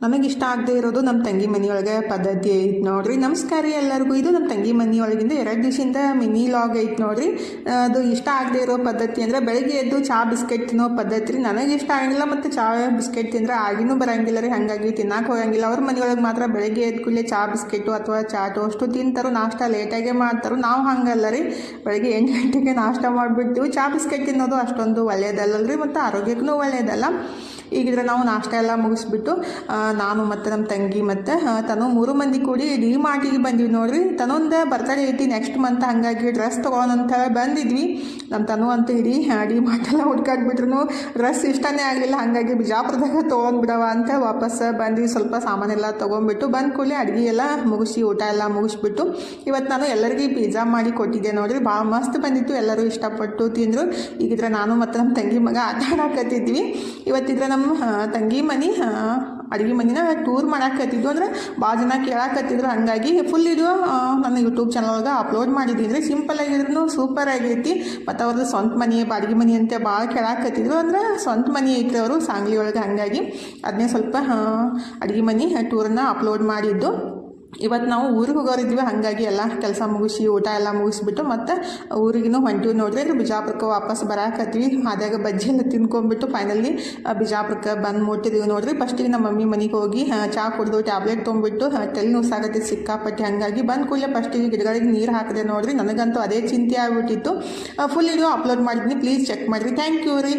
ನನಗಿಷ್ಟ ಆಗದೆ ಇರೋದು ನಮ್ಮ ತಂಗಿ ಮನೆಯೊಳಗೆ ಪದ್ಧತಿ ಐತೆ ನೋಡ್ರಿ. ನಮಸ್ಕಾರ ರೀ ಎಲ್ಲರಿಗೂ. ಇದು ನಮ್ಮ ತಂಗಿ ಮನೆಯೊಳಗಿಂದ 2 ದಿವಸದಿಂದ ಮಿನಿ ಲಾಗ್ ಐತೆ ನೋಡ್ರಿ. ಅದು ಇಷ್ಟ ಆಗದೆ ಇರೋ ಪದ್ಧತಿ ಅಂದರೆ ಬೆಳಗ್ಗೆ ಎದ್ದು ಚಹಾ ಬಿಸ್ಕೆಟ್ ತಿನ್ನೋ ಪದ್ಧತಿ ರೀ. ನನಗೆ ಇಷ್ಟ ಆಗಂಗಿಲ್ಲ ಮತ್ತು ಚಹಾ ಬಿಸ್ಕೆಟ್ ತಿಂದರೆ ಆಗಿನೂ ಬರೋಂಗಿಲ್ಲ ರೀ. ಹಾಗಾಗಿ ತಿನ್ನಕ್ಕೆ ಹೋಗಂಗಿಲ್ಲ. ಅವ್ರ ಮನೆಯೊಳಗೆ ಮಾತ್ರ ಬೆಳಗ್ಗೆ ಎದ್ದು ಕೂಡಲೇ ಚಹಾ ಬಿಸ್ಕೆಟು ಅಥವಾ ಚಹಾ ಟೋಸ್ಟು ತಿಂತಾರೋ, ನಾಷ್ಟ ಲೇಟಾಗೆ ಮಾಡ್ತಾರೋ. ನಾವು ಹಂಗಲ್ಲ ರೀ, ಬೆಳಗ್ಗೆ 8 ಗಂಟೆಗೆ ನಾಷ್ಟ ಮಾಡಿಬಿಡ್ತೀವಿ. ಚಹಾ ಬಿಸ್ಕೆಟ್ ತಿನ್ನೋದು ಅಷ್ಟೊಂದು ಒಳ್ಳೆಯದಲ್ಲ ರೀ, ಮತ್ತು ಆರೋಗ್ಯಕ್ಕೂ ಒಳ್ಳೆಯದಲ್ಲ. ಈಗಿದ್ರೆ ನಾವು ನಾಷ್ಟ ಎಲ್ಲ ಮುಗಿಸ್ಬಿಟ್ಟು ನಾನು ಮತ್ತು ನಮ್ಮ ತಂಗಿ ಮತ್ತು ತನು 3 ಮಂದಿ ಕೂಡಿ ಡಿ ಮಾರ್ಟಿಗೆ ಬಂದ್ವಿ ನೋಡ್ರಿ. ತನೊಂದು ಬರ್ತಡೇ ಐತಿ ನೆಕ್ಸ್ಟ್ ಮಂತ್, ಹಾಗಾಗಿ ಡ್ರೆಸ್ ತೊಗೊಳೋಣಂತ ಬಂದಿದ್ವಿ. ನಮ್ಮ ತನು ಅಂತ ಇಡೀ ಡಿ ಮಾರ್ಟೆಲ್ಲ ಹುಡ್ಕಾಡ್ಬಿಟ್ರು ಡ್ರೆಸ್ ಇಷ್ಟನೇ ಆಗಲಿಲ್ಲ. ಹಾಗಾಗಿ ಬಿಜಾಪುರದಾಗ ತೊಗೊಂಡ್ಬಿಡವ ಅಂತ ವಾಪಸ್ ಬಂದ್ವಿ. ಸ್ವಲ್ಪ ಸಾಮಾನೆಲ್ಲ ತೊಗೊಂಡ್ಬಿಟ್ಟು ಬಂದ ಕೂಡಲೇ ಅಡುಗೆ ಎಲ್ಲ ಮುಗಿಸಿ ಊಟ ಎಲ್ಲ ಮುಗಿಸ್ಬಿಟ್ಟು ಇವತ್ತು ನಾನು ಎಲ್ಲರಿಗೂ ಪಿಜ್ಜಾ ಮಾಡಿ ಕೊಟ್ಟಿದ್ದೆ ನೋಡ್ರಿ. ಭಾಳ ಮಸ್ತ್ ಬಂದಿತ್ತು, ಎಲ್ಲರೂ ಇಷ್ಟಪಟ್ಟು ತಿಂದರು. ಈಗಿದ್ರೆ ನಾನು ಮತ್ತು ನಮ್ಮ ತಂಗಿ ಮಗ ಆಟ ಆಡಾಕತ್ತಿದ್ವಿ. ಇವತ್ತಿದ್ರೆ ನಮ್ಮ ತಂಗಿ ಮನೆ ಅಡುಗೆ ಮನೆನ ಟೂರ್ ಮಾಡಾಕತ್ತಿದ್ದು, ಅಂದರೆ ಭಾಳ ಜನ ಕೇಳಾಕತ್ತಿದ್ರು. ಹಾಗಾಗಿ ಫುಲ್ ವಿಡಿಯೋ ನನ್ನ ಯೂಟ್ಯೂಬ್ ಚಾನಲ್ ಒಳಗೆ ಅಪ್ಲೋಡ್ ಮಾಡಿದ್ದೀನಿ. ಸಿಂಪಲ್ ಆಗಿದ್ರು ಸೂಪರ್ ಆಗೈತಿ. ಮತ್ತು ಅವ್ರದ್ದು ಸ್ವಂತ ಮನೆ ಬಾಡಿಗೆ ಮನೆ ಅಂತ ಭಾಳ ಕೇಳಾಕತ್ತಿದ್ರು. ಅಂದರೆ ಸ್ವಂತ ಮನೆ ಐತೆ ಅವರು ಸಾಂಗ್ಲಿ ಒಳಗೆ. ಹಾಗಾಗಿ ಅದನ್ನೇ ಸ್ವಲ್ಪ ಅಡುಗೆ ಮನೆ ಟೂರನ್ನ ಅಪ್ಲೋಡ್ ಮಾಡಿದ್ದು. ಇವತ್ತು ನಾವು ಊರಿಗೆ ಹೋಗೋರಿದ್ವಿ, ಹಾಗಾಗಿ ಎಲ್ಲ ಕೆಲಸ ಮುಗಿಸಿ ಊಟ ಎಲ್ಲ ಮುಗಿಸ್ಬಿಟ್ಟು ಮತ್ತು ಊರಿಗೂ ಹೊಂಟಿವಿ ನೋಡ್ರಿ. ಬಿಜಾಪುರಕ್ಕೆ ವಾಪಸ್ ಬರಾಕತ್ತೀವಿ. ಅದಾಗ ಬಜ್ಜಿ ಎಲ್ಲ ತಿನ್ಕೊಂಡ್ಬಿಟ್ಟು ಫೈನಲಿ ಬಿಜಾಪುರಕ್ಕೆ ಬಂದು ಮುಟ್ಟಿದೀವಿ ನೋಡ್ರಿ. ಫಸ್ಟಿಗೆ ನಮ್ಮ ಮಮ್ಮಿ ಮನೆಗೆ ಹೋಗಿ ಚಹಾ ಕುಡಿದು ಟ್ಯಾಬ್ಲೆಟ್ ತೊಗೊಂಡ್ಬಿಟ್ಟು ತಲೆ ನೋಸಾಗತ್ತೆ ಸಿಕ್ಕಾಪಟ್ಟೆ. ಹಾಗಾಗಿ ಬಂದು ಕೂಡಲೇ ಫಸ್ಟಿಗೆ ಗಿಡಗಳಿಗೆ ನೀರು ಹಾಕಿದೆ ನೋಡ್ರಿ. ನನಗಂತೂ ಅದೇ ಚಿಂತೆ ಆಗಿಬಿಟ್ಟಿತ್ತು. ಫುಲ್ ವಿಡಿಯೋ ಅಪ್ಲೋಡ್ ಮಾಡಿದ್ದೀನಿ, ಪ್ಲೀಸ್ ಚೆಕ್ ಮಾಡಿರಿ. ಥ್ಯಾಂಕ್ ಯು ರೀ.